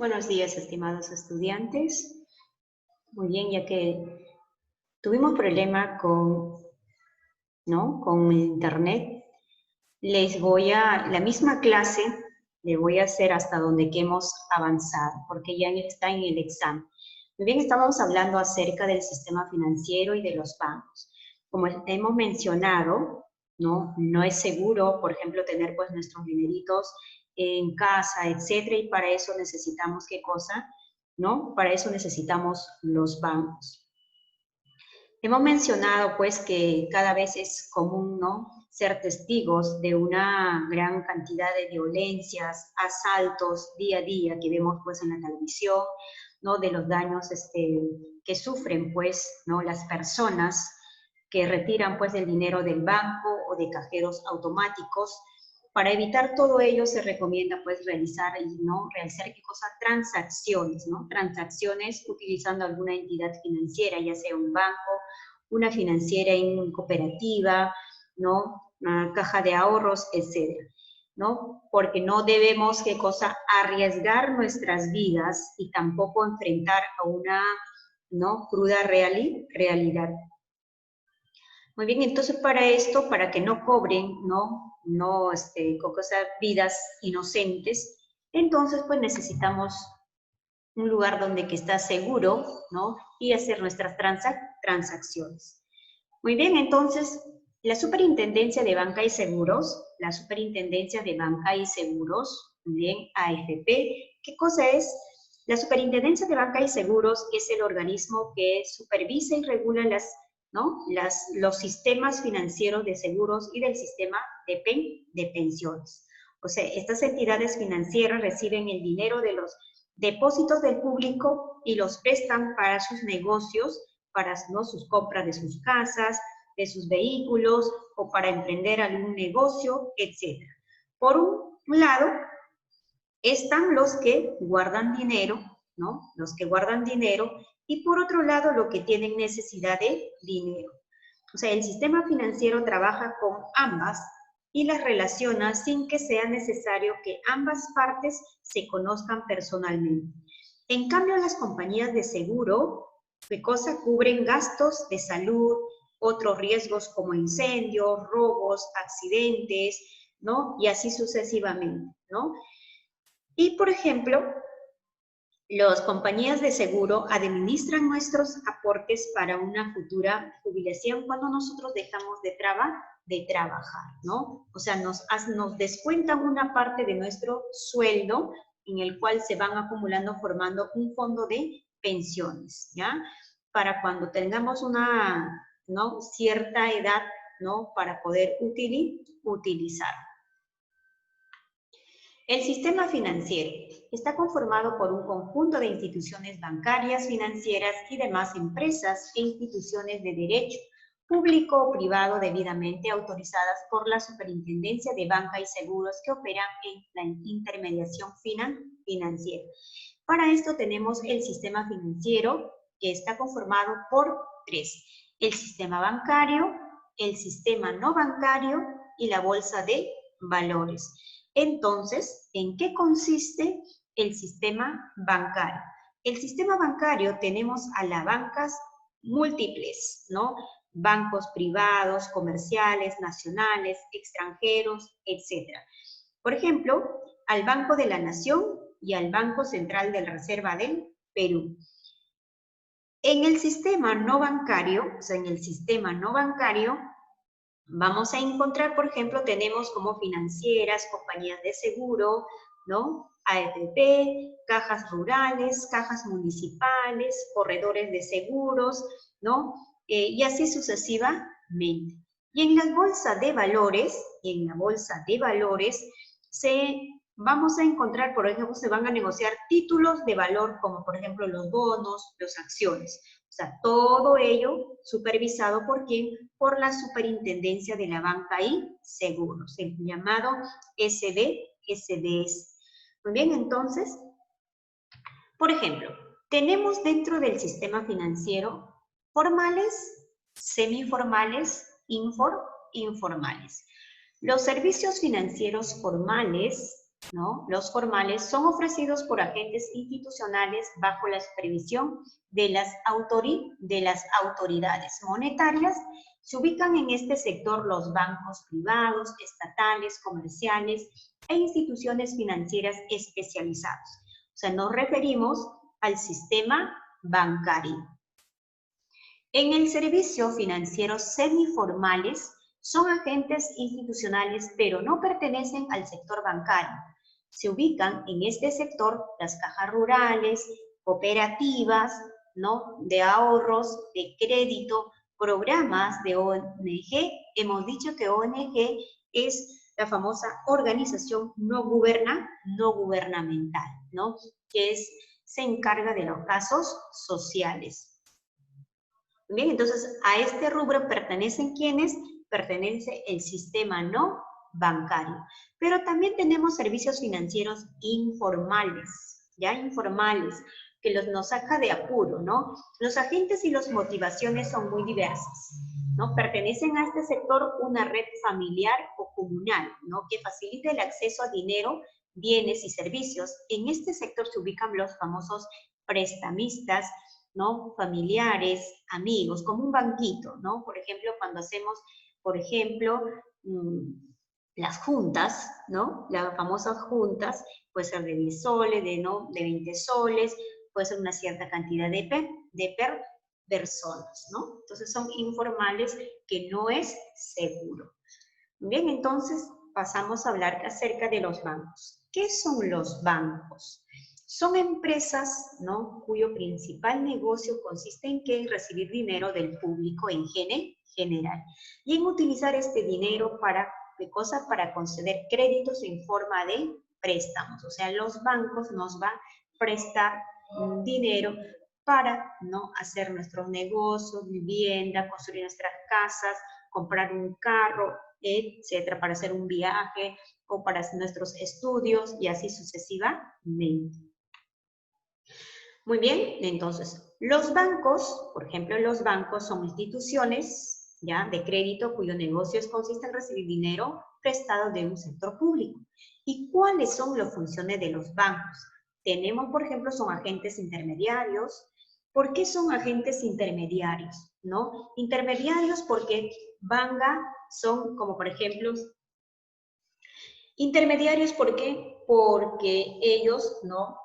Buenos días, estimados estudiantes. Muy bien, ya que tuvimos problema con el internet, la misma clase le voy a hacer hasta donde que hemos avanzado, porque ya está en el examen. Muy bien, estábamos hablando acerca del sistema financiero y de los bancos. Como hemos mencionado, no es seguro, por ejemplo, tener pues nuestros dineritos en casa, etcétera, y para eso necesitamos, ¿qué cosa? ¿No? Para eso necesitamos los bancos. Hemos mencionado pues que cada vez es común, ¿no?, ser testigos de una gran cantidad de violencias, asaltos día a día que vemos pues en la televisión, ¿no?, de los daños que sufren pues, ¿no?, las personas que retiran pues el dinero del banco o de cajeros automáticos. Para evitar todo ello se recomienda pues realizar qué cosa, transacciones, ¿no? Transacciones utilizando alguna entidad financiera, ya sea un banco, una financiera en cooperativa, ¿no?, una caja de ahorros, etcétera, ¿no? Porque no debemos, ¿qué cosa?, arriesgar nuestras vidas y tampoco enfrentar a una, ¿no?, cruda realidad. Muy bien, entonces para esto, para que no cobren, con cosas, vidas inocentes, entonces pues necesitamos un lugar donde que está seguro, ¿no?, y hacer nuestras transacciones. Muy bien, entonces, la Superintendencia de Banca y Seguros, muy bien, AFP, ¿qué cosa es? La Superintendencia de Banca y Seguros es el organismo que supervisa y regula los sistemas financieros de seguros y del sistema de pensiones. O sea, estas entidades financieras reciben el dinero de los depósitos del público y los prestan para sus negocios, para, ¿no?, sus compras de sus casas, de sus vehículos o para emprender algún negocio, etc. Por un lado, están los que guardan dinero, ¿no?, los que guardan dinero, y por otro lado, los que tienen necesidad de dinero. O sea, el sistema financiero trabaja con ambas y las relaciona sin que sea necesario que ambas partes se conozcan personalmente. En cambio, las compañías de seguro, ¿qué cosa? Cubren gastos de salud, otros riesgos como incendios, robos, accidentes, ¿no?, y así sucesivamente, ¿no? Y, por ejemplo, las compañías de seguro administran nuestros aportes para una futura jubilación cuando nosotros dejamos de trabajar, ¿no? O sea, nos descuentan una parte de nuestro sueldo en el cual se van acumulando, formando un fondo de pensiones, ¿ya? Para cuando tengamos una, ¿no?, cierta edad, ¿no?, para poder utilizar. El sistema financiero está conformado por un conjunto de instituciones bancarias, financieras y demás empresas e instituciones de derecho público o privado debidamente autorizadas por la Superintendencia de Banca y Seguros que operan en la intermediación financiera. Para esto tenemos el sistema financiero, que está conformado por tres: el sistema bancario, el sistema no bancario y la bolsa de valores. Entonces, ¿en qué consiste el sistema bancario? El sistema bancario tenemos a las bancas múltiples, ¿no? Bancos privados, comerciales, nacionales, extranjeros, etc. Por ejemplo, al Banco de la Nación y al Banco Central de la Reserva del Perú. En el sistema no bancario, vamos a encontrar, por ejemplo, tenemos como financieras, compañías de seguro, ¿no?, AFP, cajas rurales, cajas municipales, corredores de seguros, ¿no?, y así sucesivamente. Y en la bolsa de valores, vamos a encontrar, por ejemplo, se van a negociar títulos de valor, como por ejemplo los bonos, las acciones. O sea, todo ello supervisado ¿por quién? Por la Superintendencia de la Banca y Seguros, el llamado SBS. Muy bien, entonces, por ejemplo, tenemos dentro del sistema financiero formales, semiformales, informales. Los servicios financieros formales ¿no? Los formales son ofrecidos por agentes institucionales bajo la supervisión de las autoridades monetarias. Se ubican en este sector los bancos privados, estatales, comerciales e instituciones financieras especializadas. O sea, nos referimos al sistema bancario. En el servicio financiero semiformales son agentes institucionales, pero no pertenecen al sector bancario. Se ubican en este sector las cajas rurales, cooperativas, ¿no?, de ahorros, de crédito, programas de ONG. Hemos dicho que ONG es la famosa organización no gubernamental, ¿no?, que se encarga de los casos sociales. Bien, entonces a este rubro pertenecen ¿quiénes? Pertenece el sistema no bancario. Pero también tenemos servicios financieros informales, ya informales, que nos saca de apuro, ¿no? Los agentes y las motivaciones son muy diversas, ¿no? Pertenecen a este sector una red familiar o comunal, ¿no?, que facilita el acceso a dinero, bienes y servicios. En este sector se ubican los famosos prestamistas, ¿no?, familiares, amigos, como un banquito, ¿no? Por ejemplo, cuando hacemos, por ejemplo, las juntas, ¿no? Las famosas juntas, puede ser de 10 soles, de 20 soles, puede ser una cierta cantidad de personas, ¿no? Entonces son informales, que no es seguro. Bien, entonces pasamos a hablar acerca de los bancos. ¿Qué son los bancos? Son empresas, ¿no?, cuyo principal negocio consiste en recibir dinero del público en general y en utilizar este dinero para conceder créditos en forma de préstamos. O sea, los bancos nos van a prestar dinero para, ¿no?, hacer nuestros negocios, vivienda, construir nuestras casas, comprar un carro, etcétera, para hacer un viaje o para nuestros estudios y así sucesivamente. Muy bien, entonces, los bancos, por ejemplo, los bancos son instituciones, ¿ya?, de crédito cuyo negocio consiste en recibir dinero prestado de un sector público. ¿Y cuáles son las funciones de los bancos? Tenemos, por ejemplo, son agentes intermediarios. ¿Por qué son agentes intermediarios? ¿No? Intermediarios porque son como, por ejemplo, intermediarios, ¿por qué? Porque ellos, ¿no?,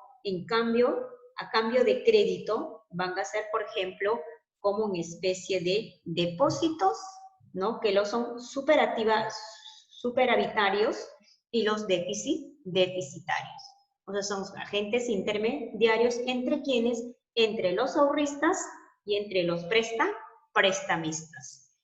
a cambio de crédito, van a ser, por ejemplo, como una especie de depósitos, ¿no?, que los son superavitarios y los deficitarios. O sea, son agentes intermediarios entre quienes, entre los ahorristas y entre los prestamistas.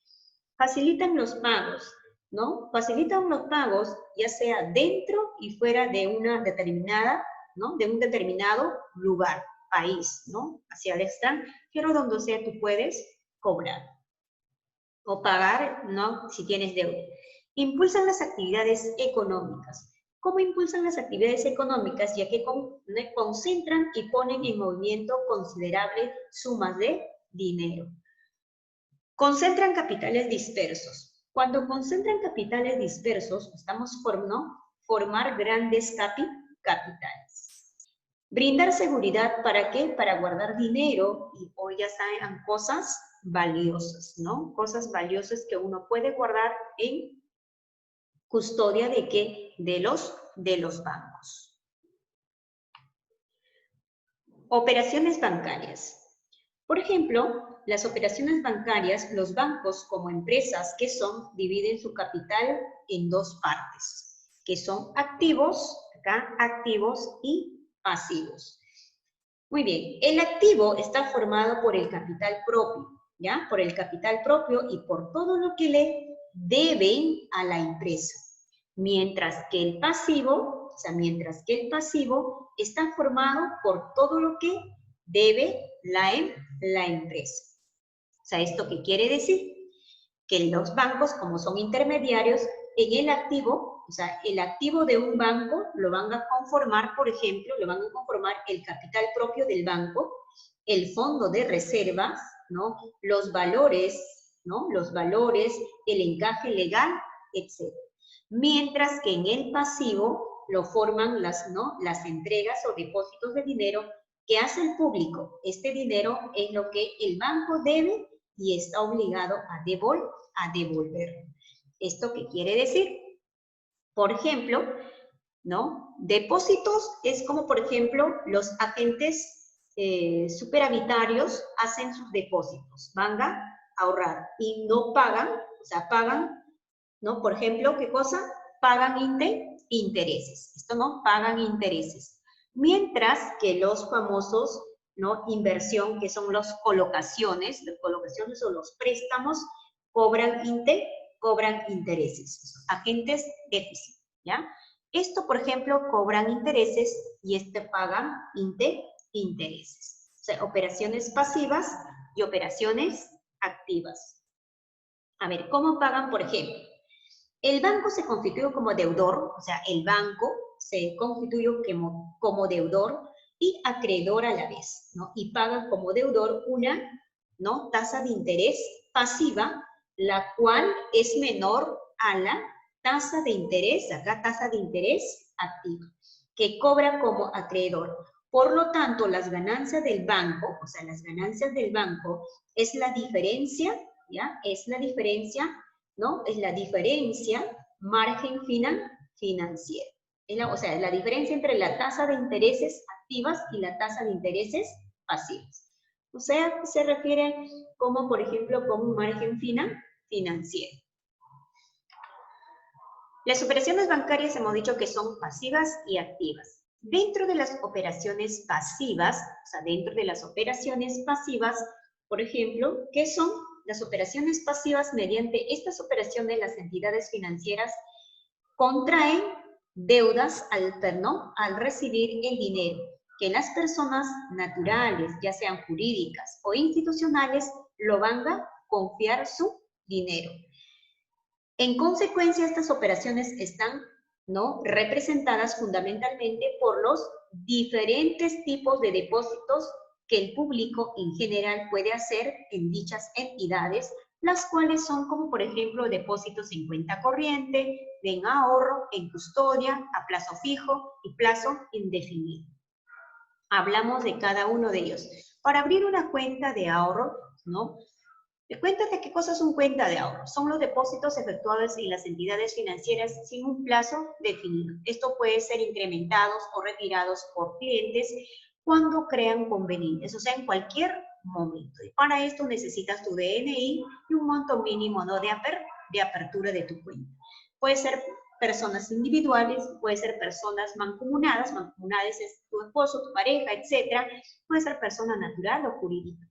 Facilitan los pagos, ¿no? Facilitan los pagos ya sea dentro y fuera de una determinada, ¿no?, de un determinado lugar, país, ¿no?, hacia el extranjero, donde sea tú puedes cobrar o pagar, ¿no?, si tienes deuda. Impulsan las actividades económicas. ¿Cómo impulsan las actividades económicas? Ya que concentran y ponen en movimiento considerables sumas de dinero. Concentran capitales dispersos. Cuando concentran capitales dispersos, estamos formar grandes capitales. Brindar seguridad, ¿para qué? Para guardar dinero o ya saben, cosas valiosas, ¿no? Cosas valiosas que uno puede guardar en custodia ¿de qué? De los bancos. Operaciones bancarias. Por ejemplo, las operaciones bancarias, los bancos como empresas que dividen su capital en dos partes, que son activos, acá, activos y pasivos. Muy bien, el activo está formado por el capital propio, ¿ya? Por el capital propio y por todo lo que le deben a la empresa. Mientras que el pasivo está formado por todo lo que debe la empresa. O sea, ¿esto qué quiere decir? Que los bancos, como son intermediarios, en el activo, o sea, el activo de un banco lo van a conformar, por ejemplo, lo van a conformar el capital propio del banco, el fondo de reservas, ¿no?, los valores, ¿no?, el encaje legal, etc. Mientras que en el pasivo lo forman las entregas o depósitos de dinero que hace el público. Este dinero es lo que el banco debe y está obligado a devolver. ¿Esto qué quiere decir? Por ejemplo, ¿no? Depósitos es como, por ejemplo, los agentes superavitarios hacen sus depósitos, van a ahorrar y no pagan, o sea, pagan, ¿no? Por ejemplo, ¿qué cosa? Pagan intereses. Esto no, pagan intereses. Mientras que los famosos, ¿no? Inversión, que son las colocaciones o los préstamos, cobran intereses. Agentes déficit, ¿ya? Esto, por ejemplo, cobran intereses y pagan intereses. O sea, operaciones pasivas y operaciones activas. A ver, ¿cómo pagan, por ejemplo? El banco se constituye como deudor, o sea, el banco se constituye como deudor y acreedor a la vez, ¿no? Y paga como deudor una, ¿no? Tasa de interés pasiva, la cual es menor a la tasa de interés, acá tasa de interés activa, que cobra como acreedor. Por lo tanto, las ganancias del banco, o sea, las ganancias del banco es la diferencia, ¿ya? Es la diferencia, ¿no? Es la diferencia margen financiero. O sea, es la diferencia entre la tasa de intereses activas y la tasa de intereses pasivas. O sea, se refiere como, por ejemplo, como un margen financiero. Las operaciones bancarias hemos dicho que son pasivas y activas. Dentro de las operaciones pasivas, o sea, dentro de las operaciones pasivas, por ejemplo, ¿qué son las operaciones pasivas? Mediante estas operaciones, las entidades financieras contraen deudas al recibir el dinero que las personas naturales, ya sean jurídicas o institucionales, lo van a confiar su dinero. En consecuencia, estas operaciones están, ¿no?, representadas fundamentalmente por los diferentes tipos de depósitos que el público en general puede hacer en dichas entidades, las cuales son como, por ejemplo, depósitos en cuenta corriente, en ahorro, en custodia, a plazo fijo y plazo indefinido. Hablamos de cada uno de ellos. Para abrir una cuenta de ahorro, ¿no? Cuéntate qué cosas son cuenta de ahorro. Son los depósitos efectuados en las entidades financieras sin un plazo definido. Esto puede ser incrementados o retirados por clientes cuando crean convenientes, o sea, en cualquier momento. Y para esto necesitas tu DNI y un monto mínimo, ¿no?, de apertura de tu cuenta. Puede ser personas individuales, puede ser personas mancomunadas es tu esposo, tu pareja, etc. Puede ser persona natural o jurídica.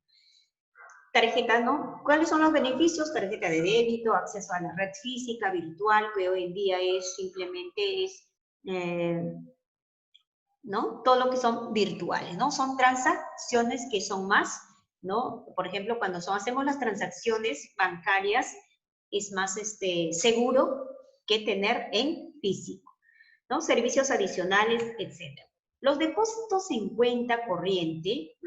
Tarjeta, ¿no? ¿Cuáles son los beneficios? Tarjeta de débito, acceso a la red física, virtual, que hoy en día simplemente ¿no? Todo lo que son virtuales, ¿no? Son transacciones que son más, ¿no? Por ejemplo, cuando hacemos las transacciones bancarias, es más seguro que tener en físico, ¿no? Servicios adicionales, etc. Los depósitos en cuenta corriente,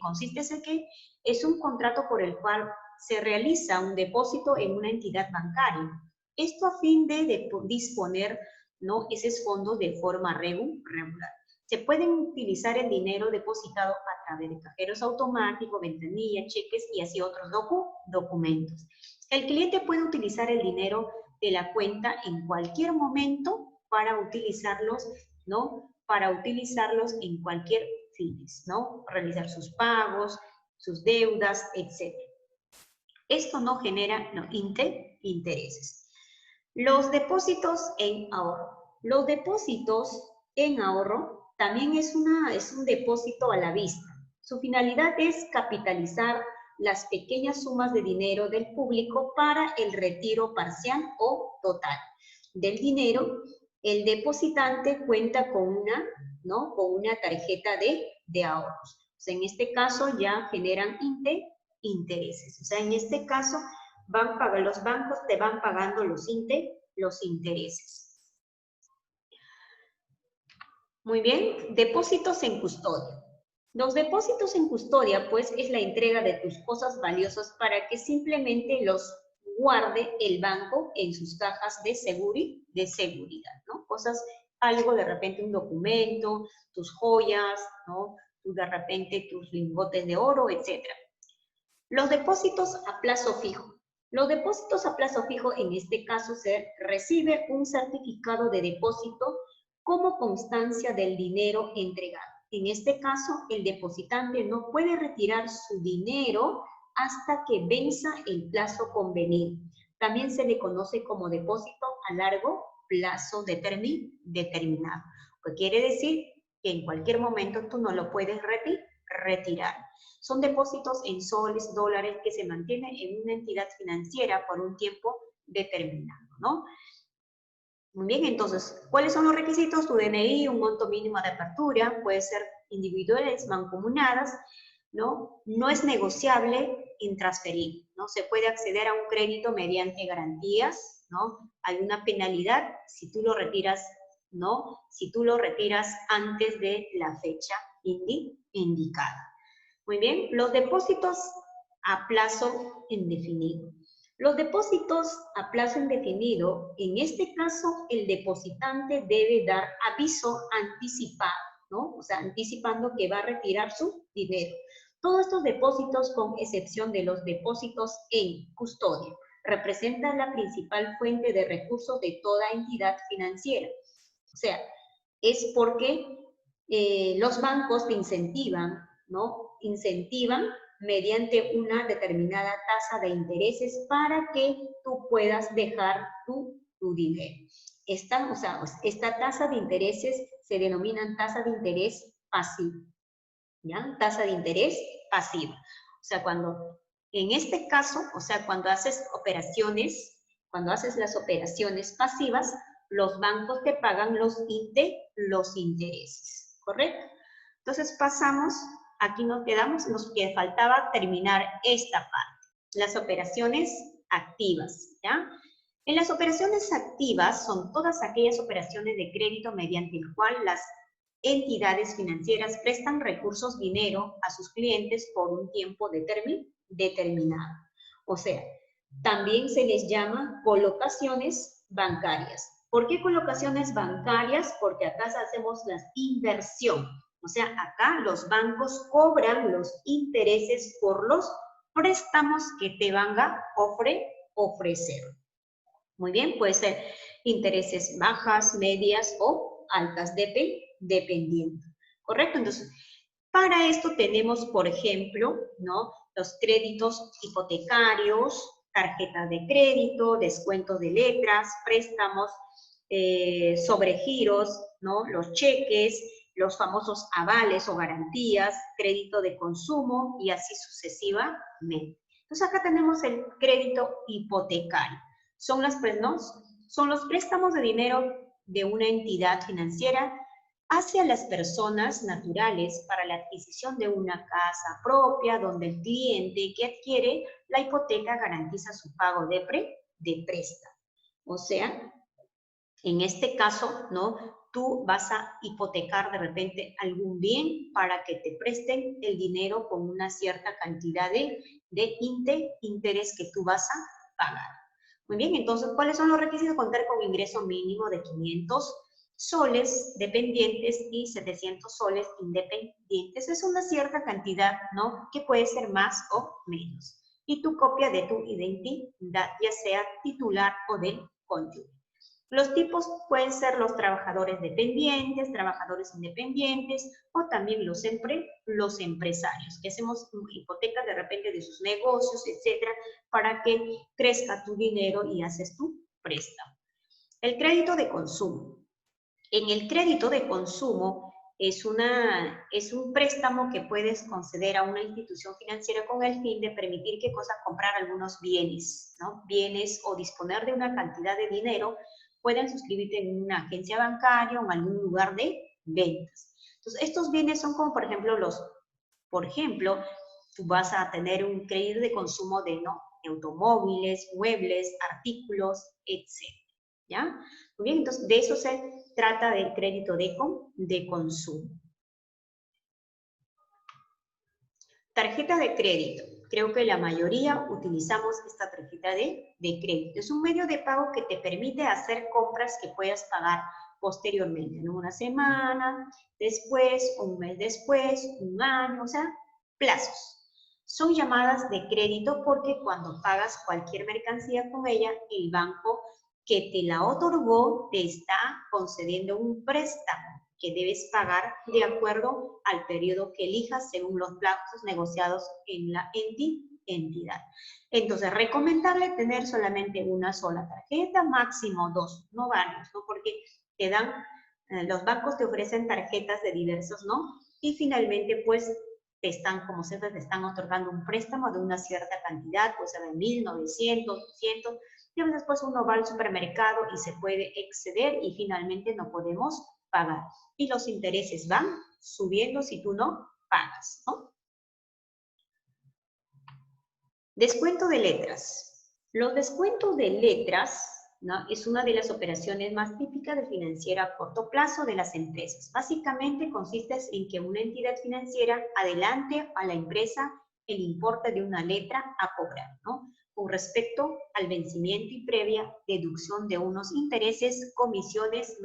consiste en que es un contrato por el cual se realiza un depósito en una entidad bancaria. Esto a fin de disponer, ¿no?, esos fondos de forma regular. Se pueden utilizar el dinero depositado a través de cajeros automáticos, ventanillas, cheques y así otros documentos. El cliente puede utilizar el dinero de la cuenta en cualquier momento para utilizarlos, ¿no?, para utilizarlos en cualquier fines, ¿no?, realizar sus pagos, sus deudas, etc. Esto no genera intereses. Los depósitos en ahorro. Los depósitos en ahorro también es un depósito a la vista. Su finalidad es capitalizar las pequeñas sumas de dinero del público para el retiro parcial o total del dinero. El depositante cuenta con una tarjeta de ahorros. O sea, en este caso ya generan intereses. O sea, en este caso los bancos te van pagando los intereses. Muy bien, depósitos en custodia. Los depósitos en custodia, pues, es la entrega de tus cosas valiosas para que simplemente guarde el banco en sus cajas de seguridad, ¿no? Cosas, algo de repente un documento, tus joyas, ¿no? Tú de repente tus lingotes de oro, etc. Los depósitos a plazo fijo. Los depósitos a plazo fijo, en este caso, se recibe un certificado de depósito como constancia del dinero entregado. En este caso, el depositante no puede retirar su dinero hasta que venza el plazo convenido. También se le conoce como depósito a largo plazo determinado. Lo que quiere decir que en cualquier momento tú no lo puedes retirar. Son depósitos en soles, dólares, que se mantienen en una entidad financiera por un tiempo determinado, ¿no? Muy bien, entonces, ¿cuáles son los requisitos? Tu DNI, un monto mínimo de apertura, puede ser individuales, mancomunadas, ¿no? No es negociable intransferible, ¿no? Se puede acceder a un crédito mediante garantías, ¿no? Hay una penalidad si tú lo retiras, ¿no? Si tú lo retiras antes de la fecha indicada. Muy bien, los depósitos a plazo indefinido. Los depósitos a plazo indefinido, en este caso, el depositante debe dar aviso anticipado, ¿no? O sea, anticipando que va a retirar su dinero. Todos estos depósitos, con excepción de los depósitos en custodia, representan la principal fuente de recursos de toda entidad financiera. O sea, es porque los bancos te incentivan, ¿no? Incentivan mediante una determinada tasa de intereses para que tú puedas dejar tu dinero. Esta tasa de intereses se denominan tasa de interés pasiva, ¿ya? Tasa de interés pasiva. O sea, cuando, en este caso, o sea, cuando haces las operaciones pasivas, los bancos te pagan los intereses, ¿correcto? Entonces pasamos, aquí nos quedamos, nos faltaba terminar esta parte, las operaciones activas, ¿ya? En las operaciones activas son todas aquellas operaciones de crédito mediante el cual las entidades financieras prestan recursos, dinero, a sus clientes por un tiempo determinado. O sea, también se les llama colocaciones bancarias. ¿Por qué colocaciones bancarias? Porque acá hacemos la inversión. O sea, acá los bancos cobran los intereses por los préstamos que te van a ofrecer. Muy bien, puede ser intereses bajas, medias o altas, dependiendo. ¿Correcto? Entonces, para esto tenemos, por ejemplo, ¿no? Los créditos hipotecarios, tarjetas de crédito, descuentos de letras, préstamos, sobregiros, ¿no? Los cheques, los famosos avales o garantías, crédito de consumo y así sucesivamente. Entonces acá tenemos el crédito hipotecario. Son los préstamos de dinero de una entidad financiera hacia las personas naturales para la adquisición de una casa propia, donde el cliente que adquiere la hipoteca garantiza su pago de préstamo. O sea, en este caso, ¿no? Tú vas a hipotecar de repente algún bien para que te presten el dinero con una cierta cantidad de interés que tú vas a pagar. Muy bien, entonces, ¿cuáles son los requisitos? Contar con ingreso mínimo de 500 soles dependientes y 700 soles independientes. Es una cierta cantidad, ¿no? Que puede ser más o menos. Y tu copia de tu identidad, ya sea titular o del cónyuge. Los tipos pueden ser los trabajadores dependientes, trabajadores independientes o también los empresarios, que hacemos hipotecas de repente de sus negocios, etcétera, para que crezca tu dinero y haces tu préstamo. El crédito de consumo. En el crédito de consumo es un préstamo que puedes conceder a una institución financiera con el fin de permitir que comprar algunos bienes, ¿no? Bienes o disponer de una cantidad de dinero. Pueden suscribirte en una agencia bancaria o en algún lugar de ventas. Entonces, estos bienes son como, por ejemplo, tú vas a tener un crédito de consumo de automóviles, muebles, artículos, etc. ¿Ya? Muy bien, entonces de eso se trata del crédito de consumo. Tarjeta de crédito. creo que la mayoría utilizamos esta tarjeta de crédito. Es un medio de pago que te permite hacer compras que puedas pagar posteriormente, en una semana, después, un mes después, un año, o sea, plazos. Son llamadas de crédito porque cuando pagas cualquier mercancía con ella, el banco que te la otorgó te está concediendo un préstamo que debes pagar de acuerdo al periodo que elijas según los plazos negociados en la entidad. Entonces, recomendable tener solamente una sola tarjeta, máximo dos, no varios, ¿no? Porque te dan, los bancos te ofrecen tarjetas de diversos, ¿no? Y finalmente, pues, te están, como siempre, te están otorgando un préstamo de una cierta cantidad, pues de 1.000, 900, 200, y a veces pues uno va al supermercado y se puede exceder y finalmente no podemos pagar. Y los intereses van subiendo si tú no pagas, ¿no? Descuento de letras. Los descuentos de letras, ¿no?, es una de las operaciones más típicas de financiera a corto plazo de las empresas. Básicamente consiste en que una entidad financiera adelante a la empresa el importe de una letra a cobrar, ¿no?, con respecto al vencimiento y previa deducción de unos intereses, comisiones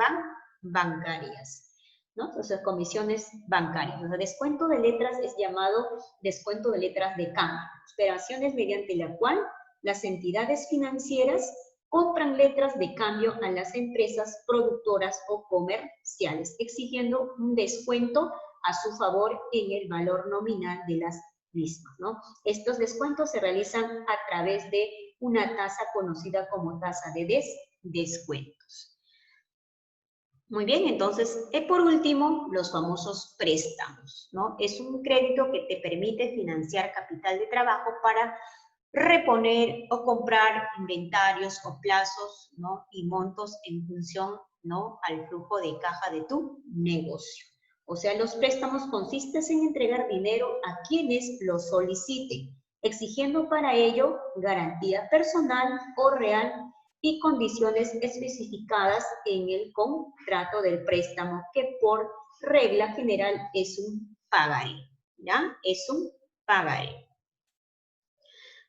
bancarias, ¿no? Entonces, comisiones bancarias. El descuento de letras es llamado descuento de letras de cambio. Operaciones mediante la cual las entidades financieras compran letras de cambio a las empresas productoras o comerciales, exigiendo un descuento a su favor en el valor nominal de las mismas, ¿no? Estos descuentos se realizan a través de una tasa conocida como tasa de descuentos. Muy bien, entonces, por último, los famosos préstamos, ¿no? Es un crédito que te permite financiar capital de trabajo para reponer o comprar inventarios o plazos, ¿no?, y montos en función, ¿no?, al flujo de caja de tu negocio. O sea, los préstamos consisten en entregar dinero a quienes lo soliciten, exigiendo para ello garantía personal o real y condiciones especificadas en el contrato del préstamo, que por regla general es un pagaré, ¿ya? Es un pagaré.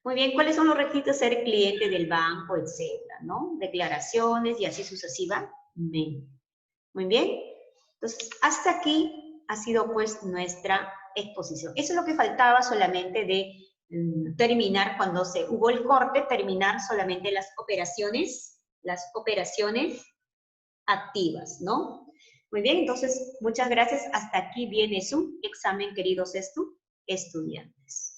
Muy bien, ¿cuáles son los requisitos de ser cliente del banco, etcétera, ¿no? Declaraciones y así sucesivamente. Muy bien. Entonces, hasta aquí ha sido pues nuestra exposición. Eso es lo que faltaba solamente de terminar cuando se hubo el corte, terminar solamente las operaciones activas, ¿no? Muy bien, entonces, muchas gracias. Hasta aquí viene su examen, queridos estudiantes.